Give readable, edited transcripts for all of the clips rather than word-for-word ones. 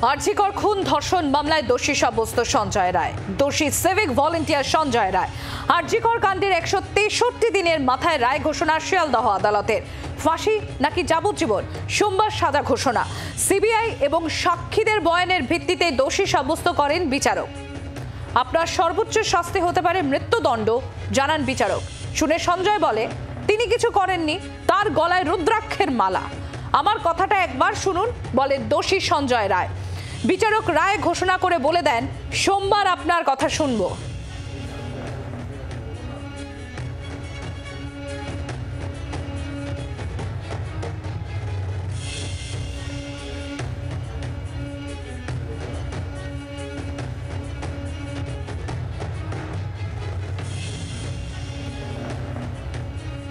আরজিকর খুন ধর্ষণ মামলায় দোষী সাব্যস্ত সঞ্জয় রায়। দোষী সিভিক ভলেন্টিয়ার সঞ্জয় রায়। আরজিকর কাণ্ডের 163 দিনের মাথায় রায় ঘোষণা শিয়ালদহ আদালতের। ফাঁসি নাকি যাবজ্জীবন, সোমবার সাজা ঘোষণা। সিবিআই এবং সাক্ষীদের বয়ানের ভিত্তিতে দোষী সাব্যস্ত করেন বিচারক। আপনার সর্বোচ্চ শাস্তি হতে পারে মৃত্যুদণ্ড, জানান বিচারক। শুনে সঞ্জয় বলে তিনি কিছু করেননি, তার গলায় রুদ্রাক্ষের মালা। আমার কথাটা একবার শুনুন, বলে দোষী সঞ্জয় রায়। বিচারক রায় ঘোষণা করে বলে দেন, সোমবার আপনার কথা শুনবো।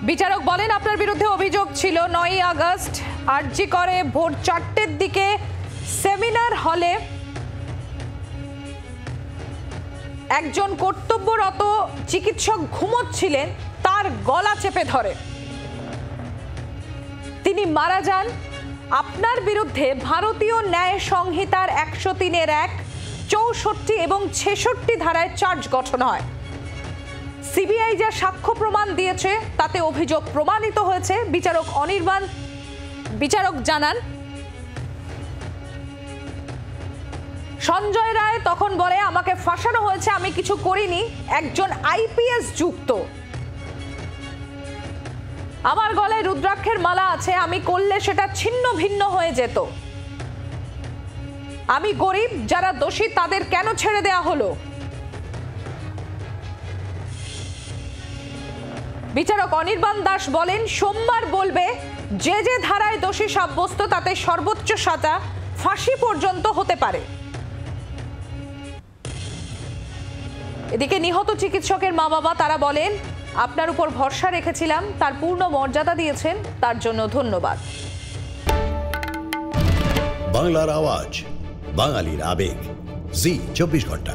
বিচারক বলেন, আপনার বিরুদ্ধে অভিযোগ ছিল 9ই আগস্ট আরজিকরে ভোর 4টের দিকে সেমিনার হলে একজন কর্তব্যরত চিকিৎসক ঘুমোচ্ছিলেন, তার গলা চেপে ধরে তিনি মারা যান। আপনার বিরুদ্ধে ভারতীয় ন্যায় সংহিতার 103-1, 64 এবং 66 ধারায় চার্জ গঠন হয়। সিবিআই যা সাক্ষ্য প্রমাণ দিয়েছে তাতে অভিযোগ প্রমাণিত হয়েছে। বিচারক অনির্বাণ জানান, সঞ্জয় রায় তখন বলে, আমাকে ফাঁসানো হয়েছে, আমি কিছু করিনি, একজন আইপিএস যুক্ত। আমার গলায় রুদ্রাক্ষের মালা আছে, আমি করলে সেটা ছিন্ন ভিন্ন হয়ে যেত। আমি গরিব, যারা দোষী তাদের কেন ছেড়ে দেয়া হলো? বিচারক অনির্বাণ দাস বলেন, সোমবার বলবে যে যে ধারায় দোষী সাব্যস্ত তাতে সর্বোচ্চ সাজা ফাঁসি পর্যন্ত হতে পারে। এদিকে নিহত চিকিৎসকের মা বাবা তারা বলেন, আপনার উপর ভরসা রেখেছিলাম, তার পূর্ণ মর্যাদা দিয়েছেন, তার জন্য ধন্যবাদ। বাংলার আওয়াজ, বাঙালির আবেগ, জি 24 ঘন্টা।